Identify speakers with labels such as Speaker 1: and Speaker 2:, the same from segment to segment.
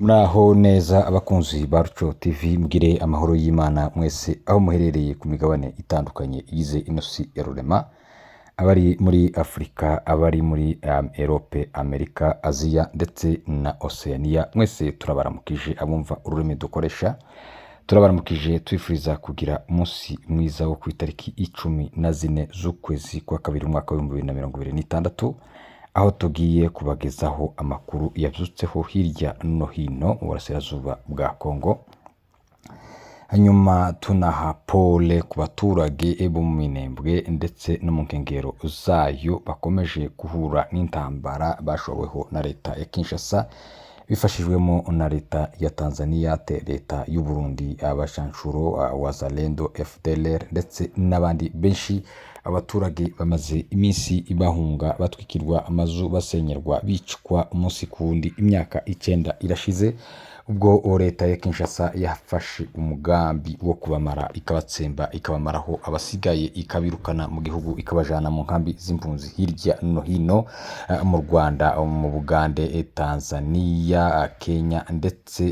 Speaker 1: Muraho neza abakunzi ba Ruco TV, mugire amahoro y'Imana mwese aho muherereye ku migabane itandukanye igize ino si ya rurema, abari muri Afurika, abari muri Europe, Amerika, Aziya ndetse na Oceania, mwese turabaramukije abumva ururimi dukoresha, turabaramukije twifuriza kugira umunsi mwiza wo ku itariki 14 z'ukwezi kwa kabiri umwaka wa 2026, aho tugiye kubagezaho amakuru yavyutseho hirya no hino mu burasirazuba bwa Kongo. Hanyuma tunaha pole ku baturage bo mu Minembwe ndetse no mu nkengero zayo bakomeje guhura n'intambara bashoweho na leta ya Kinshasa, bifashijwemo na leta ya Tanzania, leta y'u Burundi, abashanshuro, Wazalendo, FDLR ndetse n'abandi benshi. Abaturage bamaze iminsi bahunga, batwikirwa amazu, basenyerwa, bicwa umunsi ku wundi. Imyaka 9 irashize ubwo leta ya Kinshasa yafashe umugambi wo kubamara, ikabatsemba, ikabamaraho, abasigaye ikabirukana mu gihugu, ikabajana mu nkambi z'impunzi hirya no hino, mu Rwanda, mu Bugande, Tanzania, Kenya ndetse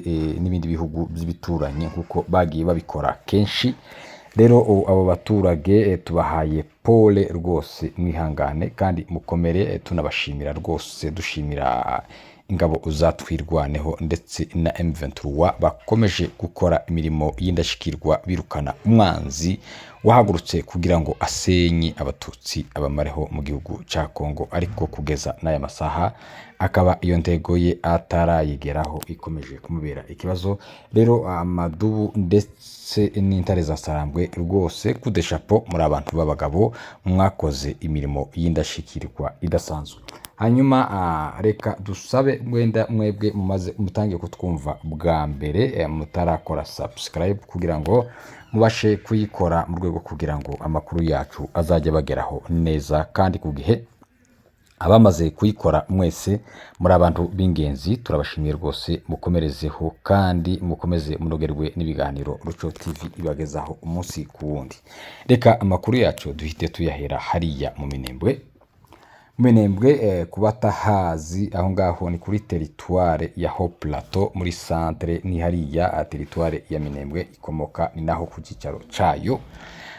Speaker 1: n'ibindi bihugu by'ibituranyi nkuko bagiye babikora kenshi. Rero abo baturage tubahaye pole rwose, mwihangane kandi mukomere, tunabashimira rwose, dushimira ingabo zatwirwaneho ndetse na M23 bakomeje gukora imirimo y'indashikirwa, birukana umwanzi wahagurutse kugira ngo asenye abatutsi, abamareho mu gihugu ca Kongo, ariko kugeza n'aya masaha akaba iyo ntego ye atarayigeraho, ikomeje kumubera ikibazo. Rero amadubu ndetse n'intare zasarambwe rwose, kudeshapo muri abantu b'abagabo, mwakoze imirimo y'indashikirwa idasanzwe. Hanyuma reka dusabe wenda mwebwe mumaze mutangiye kutwumva bwa mbere, mutarakora subscribe kugira ngo mubashe kuyikora mu rwego kugira ngo amakuru yacu azajya bageraho neza kandi ku gihe. Abamaze kuyikora mwese muri abantu b'ingenzi, turabashimiye rwose, mukomerezeho kandi mukomeze munogerwe n'ibiganiro Ruco TV ibagezaho umunsi ku wundi. Reka amakuru yacu duhite tuyahera hariya mu Minembwe. Minembwe kubatahazi, aho ngaho ni kuri territoire ya Haut Plateau muri centre, ni hariya territoire ya Minembwe ikomoka, ni naho ku cyicaro cayo.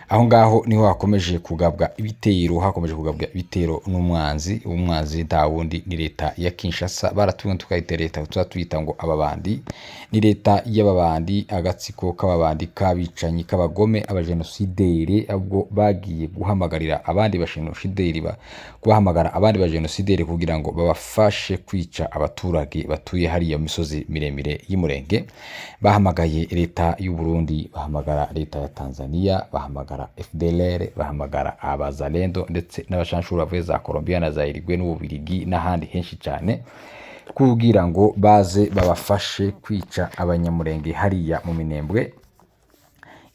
Speaker 1: Aho ngaho niho hakomeje kugabwa ibitero n'umwanzi. Umwanzi nta wundi ni leta ya Kinshasa, baratuye tukayita leta tuyita ngo ababandi. Ni leta y'ababandi, agatsiko k'ababandi, kabicanyi, k'abagome, abajenosideri, abwo bagiye guhamagarira abandi bajenosideri, guhamagara abandi bajenosideri kugira ngo babafashe kwica abaturage batuye hariya mu misozi miremire y'Umurenge. Bahamagaye leta y'u Burundi, bahamagara leta ya Tanzania, bahamagara FDLR, bahamagara abazalendo ndetse n'abashanshuro bavuye za Colombia na Zaire n'Ububirigi n'ahandi henshi cyane, kugira ngo baze babafashe kwica abanyamurenge hariya mu Minembwe.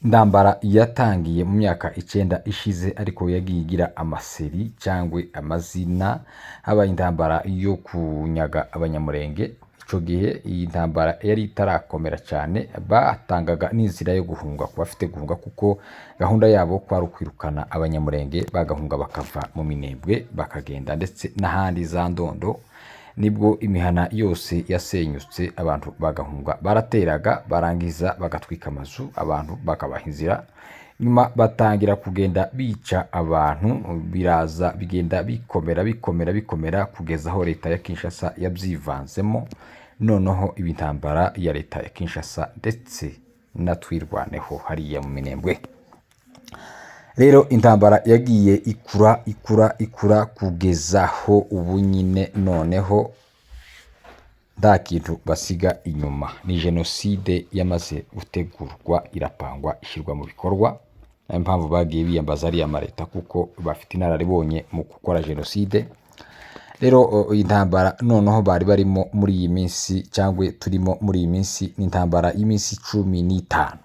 Speaker 1: Indambara yatangiye mu myaka 9 ishize, ariko yagiye igira amaseri cyangwa amazina. Haba indambara yo kunyaga abanyamurenge, ico gihe iyi ntambara yari itarakomera cyane, batangaga n'inzira yo guhunga ku bafite guhunga, kuko gahunda yabo kwari ukwirukana abanyamurenge, bagahunga bakava mu Minembwe bakagenda ndetse n'ahandi za Ndondo. Nibwo imihana yose yasenyutse, abantu bagahunga, barateraga, barangiza bagatwika amazu, abantu bakabaha inzira. Nyuma batangira kugenda bica abantu, biraza bigenda bikomera kugeza aho leta ya Kinshasa yabyivanzemo. Noneho ibintambara ya leta ya Kinshasa ndetse natwirwaneho hariya mu Minembwe. Rero intambara yagiye ikura kugezaho ubu nyine noneho nta kintu basiga inyuma. Ni jenoside yamaze gutegurwa, irapangwa, ishyirwa mu bikorwa. Nayo mpamvu bagiye biyambaza ariya mareta, kuko bafite inararibonye mu gukora jenoside. Rero intambara noneho bari barimo muri iyi minsi, cyangwa turimo muri iyi minsi, ni intambara y'iminsi 15.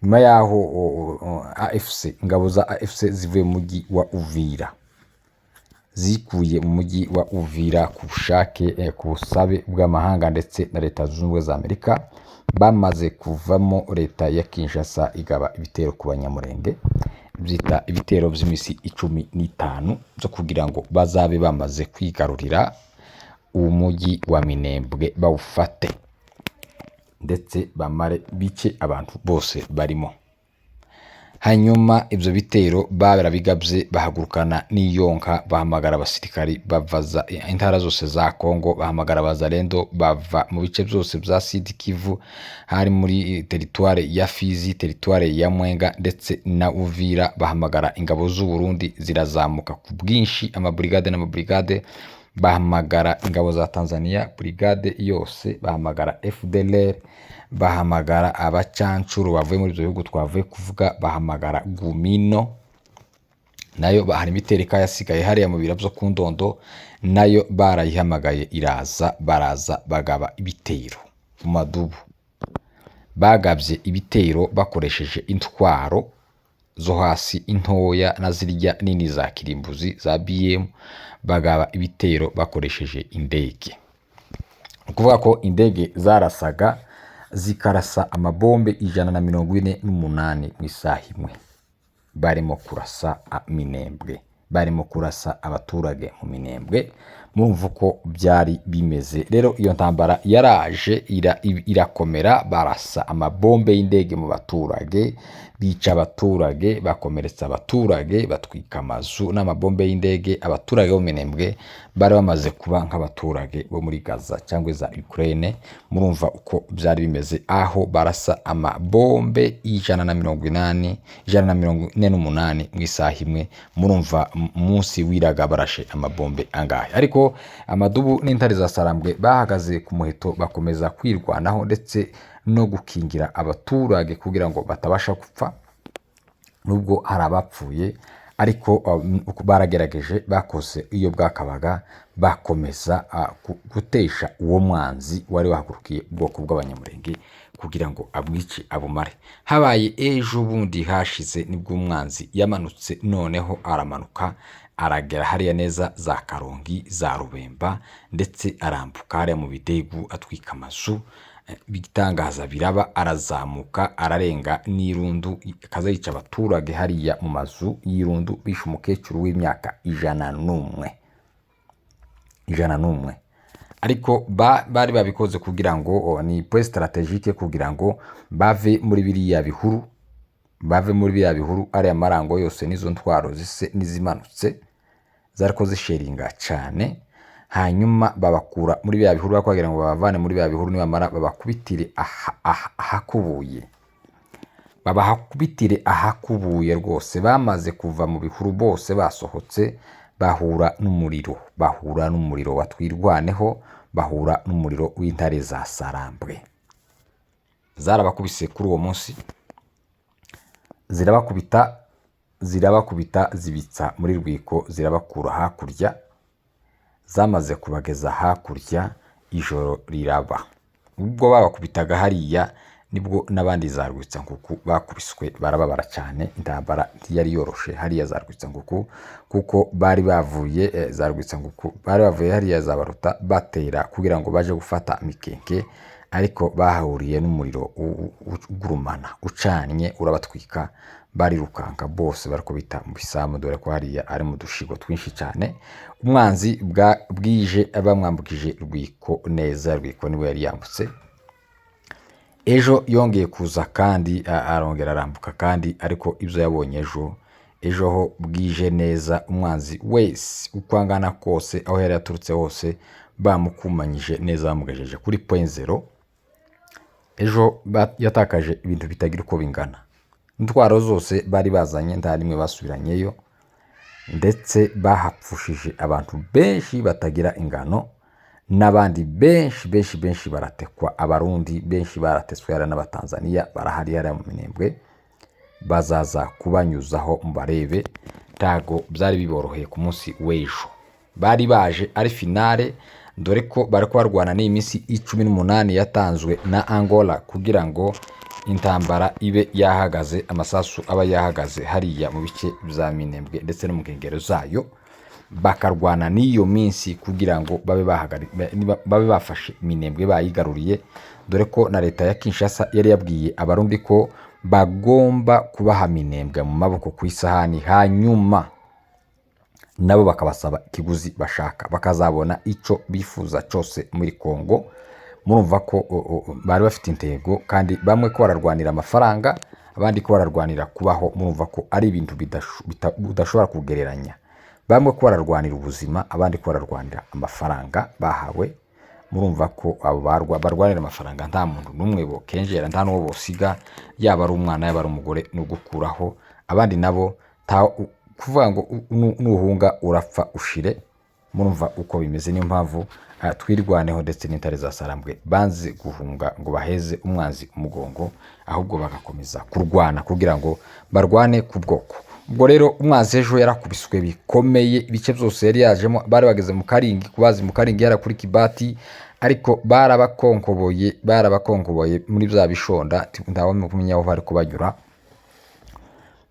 Speaker 1: Nyuma yaho AFC, ingabo za AFC zivuye mu mujyi wa Uvira, zikuye mu mujyi wa Uvira ku bushake, ku busabe bw'amahanga ndetse na leta zunze ubumwe za Amerika. Bamaze kuvamo, leta ya Kinshasa igaba ibitero ku banyamurenge, byita ibitero by'imisi 15 zo kugira ngo bazabe bamaze kwigarurira umujyi wa Minembwe bawufate. ndetse bamare bice abantu bose barimo. Hanyuma ibyo bitero barabigabye bahagurukana n'iyonka, bahamagara abasirikari bavaza intara zose za Kongo, bahamagara abazalendo bava mu bice byose bya Sud Kivu, hari muri teritware ya Fizi, teritware ya Mwenga ndetse na Uvira, bahamagara ingabo z'u Burundi zirazamuka ku bwinshi, amabrigade n'amabrigade, bahamagara ingabo za Tanzania brigade yose, bahamagara FDLR, bahamagara abacancuro bavuye muri ibyo bihugu twavuye kuvuga, bahamagara Gumino nayo bahari imitereka yasigaye hariya mu biro byo ku Ndondo, nayo barayihamagaye iraza, baraza bagaba ibitero mu Madubu. Bagabye ibitero bakoresheje intwaro zo hasi, intoya na zirya nini za kirimbuzi za BM, bagaba ibitero bakoresheje indege. Ukuvuga ko indege zarasaga zikarasa amabombe 148 mu isaha imwe, barimo kurasa Minembwe, barimo kurasa abaturage mu Minembwe. Murumva ko byari bimeze. Rero iyo ntambara yaraje irakomera, barasa amabombe y'indege mu baturage, bica abaturage, bakomeretsa abaturage, batwika amazu n'amabombe y'indege. Abaturage bo Minembwe bari bamaze kuba nk'abaturage bo muri Gaza cyangwa za Ukraine. Murumva uko byari bimeze, aho barasa amabombe 148 mu isaha imwe. Murumva munsi wiraga barashe amabombe angahe. Ariko Amadubu n'intare za Sarambwe bahagaze ku muheto, bakomeza kwirwanaho ndetse no gukingira abaturage kugira ngo batabasha gupfa, nubwo hari abapfuye, ariko baragerageje, bakoze iyo bwakabaga, bakomeza gutesha uwo mwanzi wari wahagurukiye ubwoko bw'Abanyamulenge kugira ngo abwice abumare. Habaye ejo bundi hashize nibwo umwanzi yamanutse, noneho aramanuka aragera hariya neza za Karongi, za Rubemba, ndetse arambuka hariya mu Bidegu atwika amazu. Bitangaza biraba, arazamuka ararenga n'Irundu, akaza yica abaturage hariya mu mazu y'Irundu, bishe umukecuru w'imyaka 101. Ariko bari babikoze kugira ngo ni point strategique, kugira ngo bave muri biriya bihuru, ariya marango yose n'izo ntwaro zise n'izimanutse zariko zisheringa cyane. Hanyuma babakura muri bya bihuru, bakwagira ngo babavane muri bya bihuru, nibamara babakubitire ahakubuye, ahakubuye rwose. Bamaze kuva mu bihuru bose basohotse, bahura n'umuriro watwirwaneho, bahura n'umuriro w'intare za Sarambwe. Zarabakubise kuri uwo munsi, zirabakubita zibitsa muri Rwiko, zirabakura hakurya. Zamaze kubageza hakurya, ijoro riraba. Ubwo babakubitaga hariya nibwo n'abandi za Rwitsankuku bakubiswe, barababara cyane. Intambara yari yoroshe hariya za Rwitsankuku, kuko bari bavuye za Rwitsankuku, bari bavuye hariya za Baruta batera kugira ngo baje gufata Mikenke, ariko bahahuriye n'umuriro ugurumana ucanye urabatwika. Barirukanka bose barakubita mu bisamu, dore ko hariya ari mu dushigo twinshi cyane. Umwanzi bwije bamwambukije Rwiko neza. Rwiko niwe yari yambutse. Ejo yongeye kuza kandi arongera arambuka kandi, ariko ibyo yabonye ejo ho bwije neza, umwanzi wese ukwangana kose, aho yari yaturutse hose, bamukumanyije neza, bamugejeje kuri point zero. Ejo yatakaje ibintu bitagira uko bingana. Intwaro zose bari bazanye nta rimwe basubiranyeyo, ndetse bahapfushije abantu benshi batagira ingano, n'abandi benshi baratekwa. Abarundi benshi barateswe, hari n'Abatanzania barahari hariya mu Minembwe, bazaza kubanyuzaho mubarebe. Ntago byari biboroheye ku munsi w'ejo. Bari baje ari finale, dore ko bari barwana n'iminsi 18 yatanzwe na Angola kugira ngo intambara ibe yahagaze, amasasu aba yahagaze hariya mu bice bya Minembwe ndetse no mu nkengero zayo. Bakarwana n'iyo minsi kugira ngo babe bafashe Minembwe, bayigaruriye. Dore ko na leta ya Kinshasa yari yabwiye Abarundi ko bagomba kubaha Minembwe mu maboko ku isahani, hanyuma nabo bakabasaba ikiguzi bashaka, bakazabona ico bifuza cyose muri Kongo. murumva ko bari bafite intego, kandi bamwe ko bararwanira amafaranga, abandi ko bararwanira kubaho. Murumva ko ari ibintu udashobora kugereranya. Bamwe ko bararwanira ubuzima, abandi ko bararwanira amafaranga bahawe. Murumva ko abo barwanira amafaranga nta muntu n'umwe bokenjera, nta n'uwo bosiga, yaba ari umwana yaba ari umugore, no gukuraho. Abandi nabo kuvuga ngo nuhunga urapfa ushire. Murumva uko bimeze. Niyo mpamvu twirwaneho ndetse n'intare za Sarambwe banze guhunga ngo baheze umwanzi umugongo, ahubwo bagakomeza kurwana kugira ngo barwane ku bwoko. Ubwo rero umwanzi ejo yarakubiswe bikomeye, ibice byose yari yajemo. Bari bageze mu Karingi, kubazi mu Karingi yara kuri Kibati, ariko barabakonkoboye muri bya bishonda, ndawe kumenya aho bari kubanyura.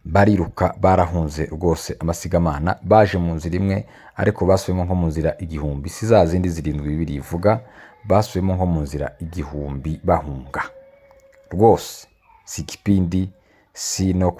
Speaker 1: Bariruka, barahunze rwose amasigamana, baje mu nzira imwe ariko basubiyemo nko mu nzira 1000, si za zindi 7 birivuga, basubiyemo nko mu nzira 1000 bahunga rwose. Si kipindi, si no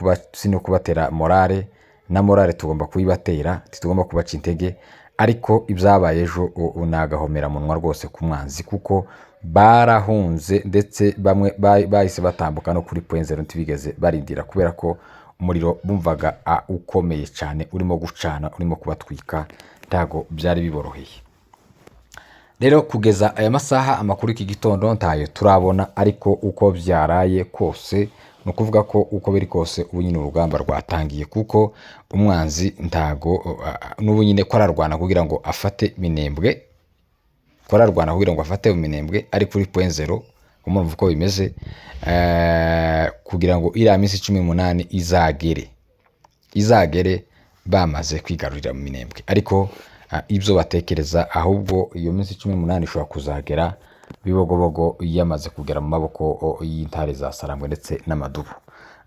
Speaker 1: kubatera morale, na morale tugomba kuyibatera, tugomba kubaca intege. Ariko ibyabaye ejo nagahomera munwa rwose ku mwanzi, kuko barahunze ndetse bamwe bahise batambuka no kuri point zero, ntibigeze barindira, kubera ko umuriro bumvaga ukomeye cyane, urimo gucana, urimo kubatwika, ntago byari biboroheye. Rero kugeza aya masaha amakuru iki gitondo ntayo turabona, ariko uko byaraye kose no kuvuga ko uko biri kose ubu nyine urugamba rwatangiye, kuko umwanzi ntago n'ubu nyine ko ararwana kugira ngo afate Minembwe, ari kuri point zero. Umurumva uko bimeze, kugira ngo iriya minsi 18 izagere bamaze kwigarurira mu Minembwe. Ariko ibyo batekereza, ahubwo iyo minsi 18 ishobora kuzagera bibogobogo yamaze kugera mu maboko y'intare za Sarambwe ndetse n'amadubu.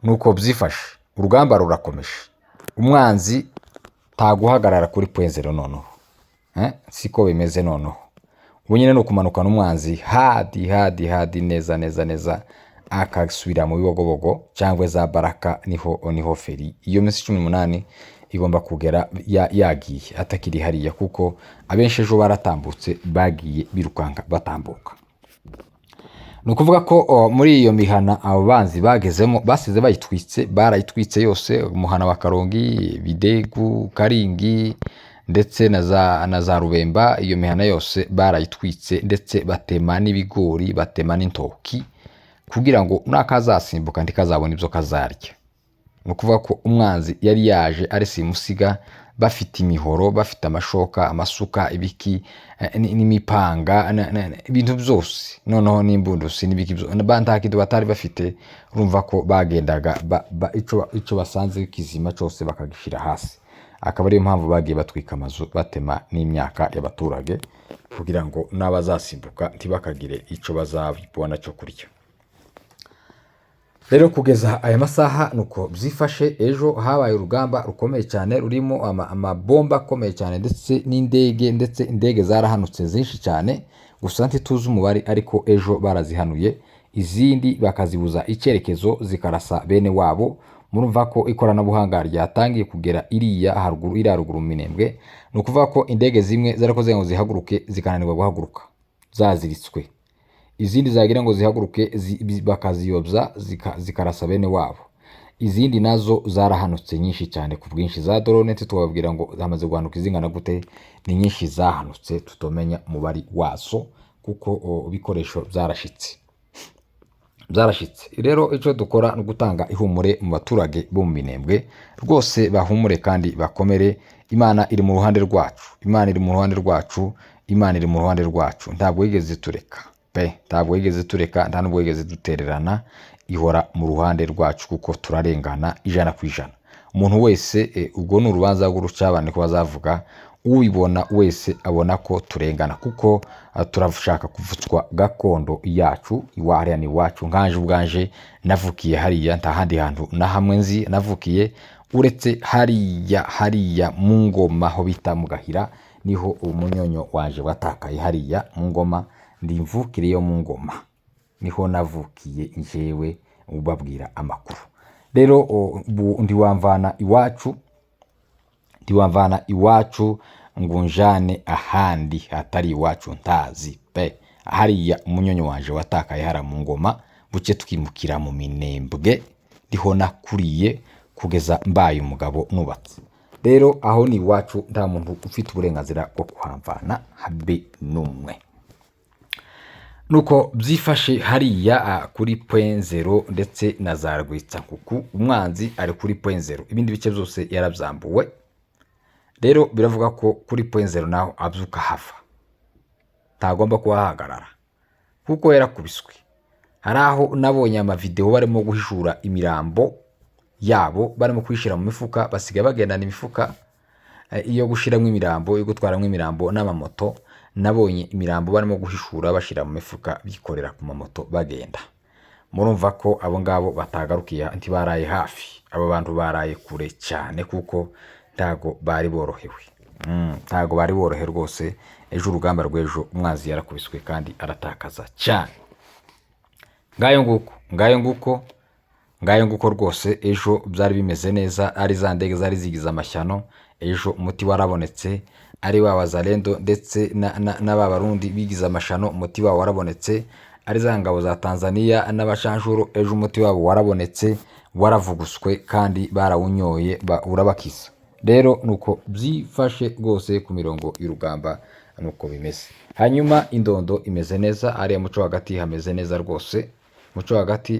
Speaker 1: Nuko byifashe, urugamba rurakomeje. Umwanzi taguhagarara kuri point zero noneho, siko bimeze noneho. Ubu nyine no kumanukana umwanzi hadi neza akasubira mu bibogobogo cyangwa za Baraka, niho feri. Iyo minsi 18 igomba kugera yagiye atakiri hariya, kuko abenshi ejo baratambutse, bagiye birukanka batambuka. Nukuvuga ko muri iyo mihana abo banzi bagezemo basize barayitwitse yose. Umuhana wa Karongi, Bidegu, Karingi ndetse na za Rubemba, iyo mihana yose barayitwitse, ndetse batema n'ibigori, batema n'intoki, kugira ngo nakazasimbuka ndikazabona ibyo kazarya. Nukuvuga ko umwanzi yari yaje ari simusiga, bafite imihoro, bafite amashoka, amasuka, ibiki n'imipanga, ibintu byose, noneho n'imbundusi n'ibiki byose bantakido batari bafite. Urumva ko bagendaga ico basanze kizima cyose bakagishira hasi. Akaba ariyo mpamvu bagiye batwika amazu, batema n'imyaka y'abaturage, kugira ngo n'abazasimbuka ntibakagire ico bazabona cyo kurya. Rero kugeza aya masaha nuko byifashe. Ejo habaye urugamba rukomeye cyane, rurimo amabomba akomeye cyane, ndetse indege zarahanutse zinshi cyane, gusa ntituzi umubare, ariko ejo barazihanuye, izindi bakazibuza icyerekezo, zikarasa bene wabo. Murumva ko ikoranabuhanga ryatangiye kugera iriya haruguru mu Minembwe. Ni ukuvuga ko indege zimwe zarakoze ngo zihaguruke, zikananirwa guhaguruka, zaziritswe. Izindi zagira ngo zihaguruke, bakaziyobya, zikarasa bene wabo. Izindi nazo zarahanutse nyinshi cyane ku bwinshi. Za drone tubabwira ngo zamaze guhanuka izingana gute, ni nyinshi zahanutse, tutomenya umubari wazo, kuko ibikoresho byarashitse. Rero icyo dukora no gutanga ihumure mu baturage bo mu Minembwe, rwose bahumure kandi bakomere. Imana iri mu ruhande rwacu, ntabwo yigeze tureka ntabwo yigeze tureka, nta nubwo yigeze dutererana. Ihora mu ruhande rwacu, kuko turarengana 100%. Umuntu wese, ubwo ni urubanza rw'urucabane ko bazavuga, ubibona wese abona ko turengana, kuko turashaka kuvutswa gakondo yacu. Iwahariya ni iwacu. Nkanje ubwanje navukiye hariya, nta handi hantu na hamwe nzi navukiye uretse hariya mu Ngoma, ho bita mu Gahira, niho umunyonyo waje watakaye. Hariya mu Ngoma, ndi mvukire yo mu Ngoma, niho navukiye njyewe ubabwira amakuru. Rero ndiwamvana iwacu ngo njane ahandi hatari iwacu ntazi hariya umunyonyo wanje watakaye hara mu Ngoma, buce twimukira mu Minembwe ndiho nakuriye kugeza mbaye umugabo nubatse. Rero aho ni iwacu nta muntu ufite uburenganzira bwo kuhamvana habe n'umwe. Nuko byifashe hariya kuri point zero ndetse na za Rwitsankuku, umwanzi ari kuri point zero, ibindi bice byose yarabyambuwe. Rero biravuga ko kuri point zero naho abyuka hava, ntagomba kuhahagarara kuko yarakubiswe. Hari aho nabonye amavideo barimo guhishura imirambo yabo, barimo kwishira mu mifuka, basigaye bagendana imifuka iyo gushiramo imirambo, yo gutwaramo imirambo n'amamoto. Nabonye imirambo barimo guhishura bashira mu mifuka bikorera ku mamoto bagenda. Murumva ko abo ngabo batagarukiye ntibaraye hafi, abo bantu baraye kure cyane kuko ntago bari borohewe. Ntago bari borohe rwose. Ejo urugamba rw'ejo umwanzi yarakubiswe kandi aratakaza cyane. Ngayo nguko rwose ejo byari bimeze neza, ari za ndege zari zigize amashyano. Ejo umuti warabonetse, ari wa Wazalendo ndetse na Barundi bigize amashano, umuti wabo warabonetse. Ari za ngabo za Tanzania n'abashanjuro, ejo umuti wabo warabonetse, waravuguswe kandi barawunyoye urabakiza. Rero nuko byifashe rwose ku mirongo y'urugamba, nuko bimeze. Hanyuma Indondo imeze neza, ari muco hagati hameze neza rwose. Muco hagati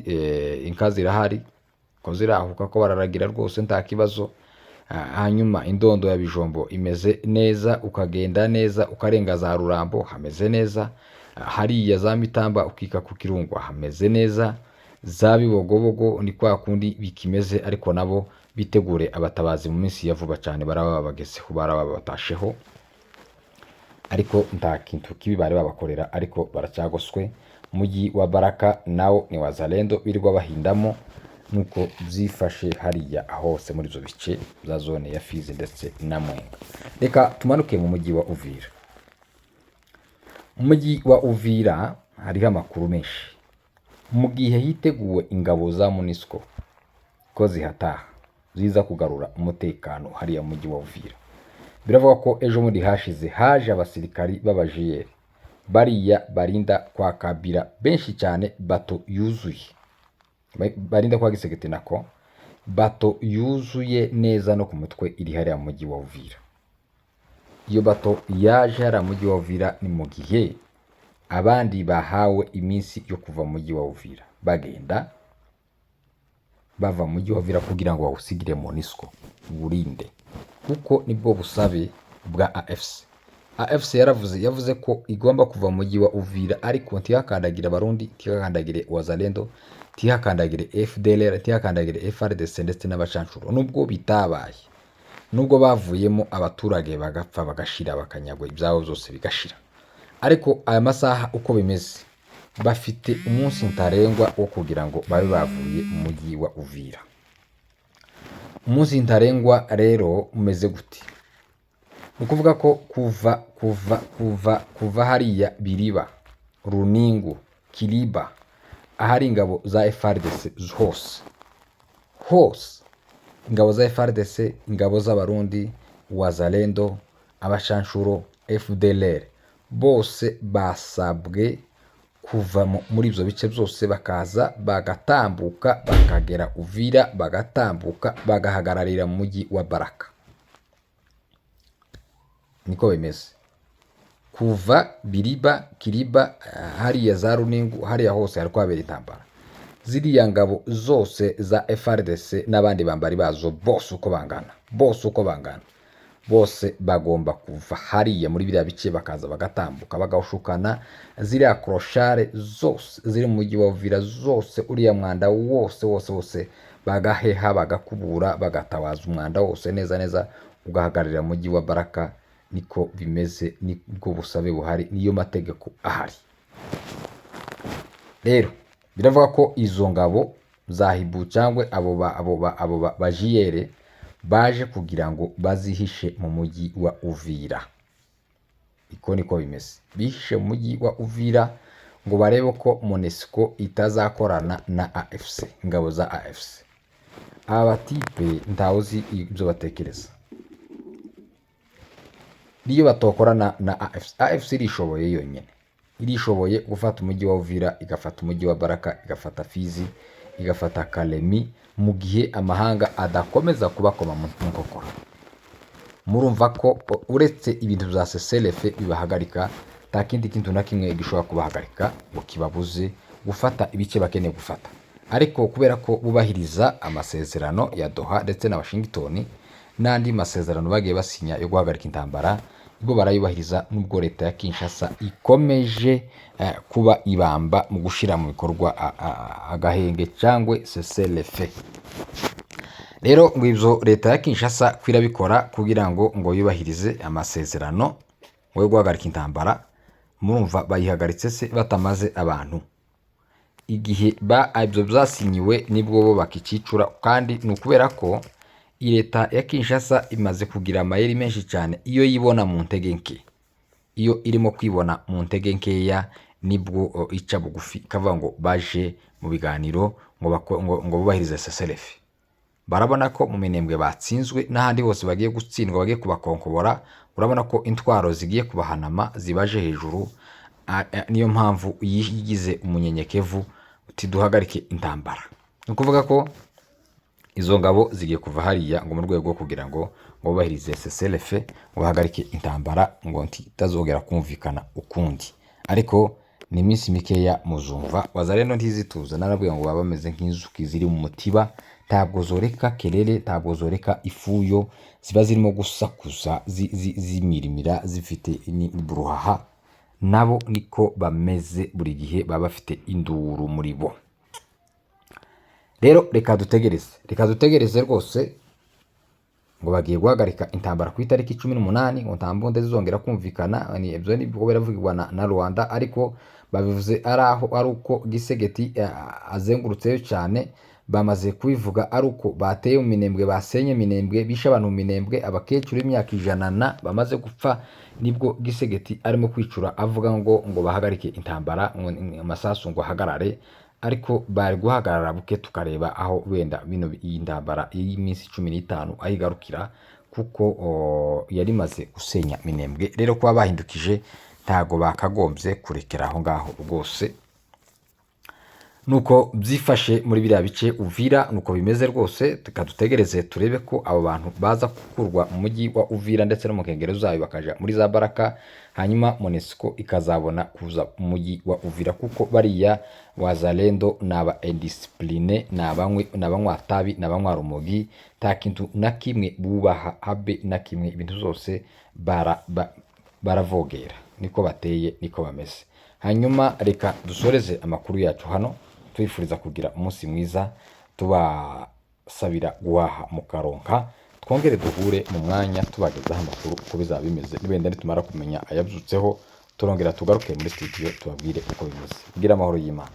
Speaker 1: inka zirahari ko zirahuka ko bararagira rwose nta kibazo. Hanyuma Indondo ya Bijombo imeze neza, ukagenda neza ukarenga za Rurambo hameze neza. Hariya za Mitamba ukika ku Kirungwa hameze neza. Za Bibogobogo ni kwa kundi bikimeze, ariko nabo bitegure abatabazi mu minsi ya vuba cyane, baraba bagezeho, baraba batasheho, ariko nta kintu kibi bari babakorera, ariko baracyagoswe. Mugi wa Baraka nawo ni Wazalendo birirwa bahindamo. Nuko byifashe hariya hose muri zo bice za zone ya Fizi ndetse na Mwenga. Reka tumanuke mu mujyi wa Uvira. Mu mujyi wa Uvira hariho amakuru menshi. Mu gihe hiteguwe ingabo za MONUSCO ko zihataha ziza kugarura umutekano hariya mu mujyi wa Uvira. Biravuga ko ejo muri hashize haje abasirikari b'abajiyeri bariya barinda kwa Kabila benshi cyane, bato yuzuye, barinda kwa Gisegeti nako, bato yuzuye neza no ku mutwe iri hariya mu mujyi wa Uvira. Iyo bato yaje hariya mu mujyi wa Uvira ni mu gihe abandi bahawe iminsi yo kuva mu mujyi wa Uvira, bagenda bava mu mujyi wa Uvira kugira ngo bawusigire MONUSCO burinde, kuko nibwo busabe bwa AFC. AFC yavuze ko igomba kuva mu mujyi wa Uvira, ariko ntihakandagire Abarundi, ntihakandagire Wazalendo, ntihakandagire FDLR, ntihakandagire FARDC ndetse n'abashanshuro. Nubwo bitabaye, nubwo bavuyemo abaturage bagapfa bagashira, bakanyagwa, ibyabo byose bigashira, ariko aya masaha uko bimeze bafite umunsi ntarengwa wo kugira ngo babe bavuye mu mujyi wa Uvira. Umunsi ntarengwa rero umeze gute? Ukuvuga ko kuva hariya Biriba, Runingu, Kiliba, ahari ingabo za FARDC hose, ingabo za FARDC, ingabo z'Abarundi, Wazalendo, abashanshuro, FDLR, bose basabwe kuva muri ibyo bice byose, bakaza bagatambuka bakagera Uvira, bagatambuka bagahagararira mu mujyi wa Baraka. Niko bimeze. Kuva Biriba, Kiliba, hariya za Runingu, hariya hose hari kwabera intambara. Ziriya ngabo zose za FARDC n'abandi bambari bazo bose uko bangana, bose bagomba kuva hariya muri biriya bice bakaza bagatambuka bagawushukana ziriya kroshare zose ziri mu mujyi wa Uvira zose, uriya mwanda wose bagaheha, bagakubura, bagatawaza umwanda wose neza ugahagararira mu mujyi wa Baraka. Niko bimeze, nibwo busabe buhari, niyo mategeko ahari. Rero biravuga ko izo ngabo zahibu cyangwa abo bajiyere baje kugira ngo bazihishe mu mujyi wa Uvira. Niko bimeze, bihishe mu mujyi wa Uvira ngo barebe ko MONUSCO itazakorana na AFC, ingabo za AFC. Aba tipe ntawuzi ibyo batekereza. Niyo batokorana na AFC irishoboye yonyine, irishoboye gufata umujyi wa Uvira, igafata umujyi wa Baraka, igafata Fizi, igafata Kalemi, mu gihe amahanga adakomeza kubakoma mu nkokora. Murumva ko uretse ibintu bya cessez-le-feu bibahagarika, nta kindi kintu na kimwe gishobora kubahagarika ngo kibabuze gufata ibice bakeneye gufata. Ariko kubera ko bubahiriza amasezerano ya Doha ndetse na Washington n'andi masezerano bagiye basinya yo guhagarika intambara, ibyo barayubahiriza, nubwo leta ya Kinshasa ikomeje kuba ibamba mu gushira mu bikorwa agahenge cyangwa cessez-le-feu. Rero ngo ivyo leta ya Kinshasa kwirabikora kugira ngo yubahirize amasezerano yo guhagarika intambara. Murumva bayihagaritse se batamaze abantu igihe ibyo byasinyiwe nibwo bo bakicicura, kandi nukubera ko leta ya Kinshasa imaze kugira amayeri menshi cyane. Iyo yibona mu ntege nke, iyo irimo kwibona mu ntege nkeya, nibwo ica bugufi kavuga ngo baje mu biganiro ngo bubahirize cessez-le-feu. Barabona ko mu Minembwe batsinzwe, n'ahandi hose bagiye gutsindwa, bagiye kubakonkobora. Urabona ko intwaro zigiye kubahanama zibaje hejuru. Niyo mpamvu yigize umunyenyekevu uti duhagarike intambara. Ni ukuvuga ko izo ngabo zigiye kuva hariya ngo mu rwego kugira ngo bubahirize cessez-le-feu, ngo bahagarike intambara, ngo itazongera kumvikana ukundi. Ariko ni iminsi mikeya muzumva. Wazalendo ntizituza, narabwiye ngo baba bameze nk'inzuki ziri mu mutiba, ntabwo zoreka kelele, ntabwo zoreka ifuyo, ziba zirimo gusakuza zimirimira zifite buruhaha. Nabo niko bameze buri gihe, baba bafite induru muri bo. Rero reka dutegereze rwose ngo bagiye guhagarika intambara ku itariki 18 ngo ntambonde zizongera kumvikana. Ni ibyo nibwo biravugirwa na Rwanda, ariko babivuze ari uko Gisegeti azengurutseyo cyane. Bamaze kubivuga ari uko bateye mu Minembwe, basenye Minembwe, bishe abantu mu Minembwe, abakecuru b'imyaka 100 bamaze gupfa. Nibwo Gisegeti arimo kwicura avuga ngo bahagarike intambara, ngo amasasu ngo ahagarare. Ariko bari guhagarara buke tukareba aho wenda bino iyi ntambara y'iminsi 15 ayigarukira, kuko yari maze gusenya Minembwe. Rero kuba bahindukije ntago bakagombye kurekera aho ngaho rwose. Nuko byifashe muri biriya bice Uvira, nuko bimeze rwose. Tukadutegereze turebe ko abo bantu baza gukurwa mu mujyi wa Uvira ndetse no mu nkengero zayo bakaja muri za Baraka, hanyuma Monusco ikazabona kuza mu mujyi wa Uvira, kuko bariya Wazalendo naba indiscipline, nabanywa tabi, nabanywa rumogi, nta kintu na kimwe bubaha habe na kimwe. Ibintu zose baravogera. Niko bateye, niko bameze. Hanyuma reka dusoreze amakuru yacu hano, twifuriza kugira umunsi mwiza, tubasabira guhaha mu karonka. Twongere duhure mu mwanya tubagezaho amakuru uko bizaba bimeze. Nibenda nitumara kumenya ayabyutseho, turongera tugaruke muri studio tubabwire uko bimeze. Kugira amahoro y'Imana.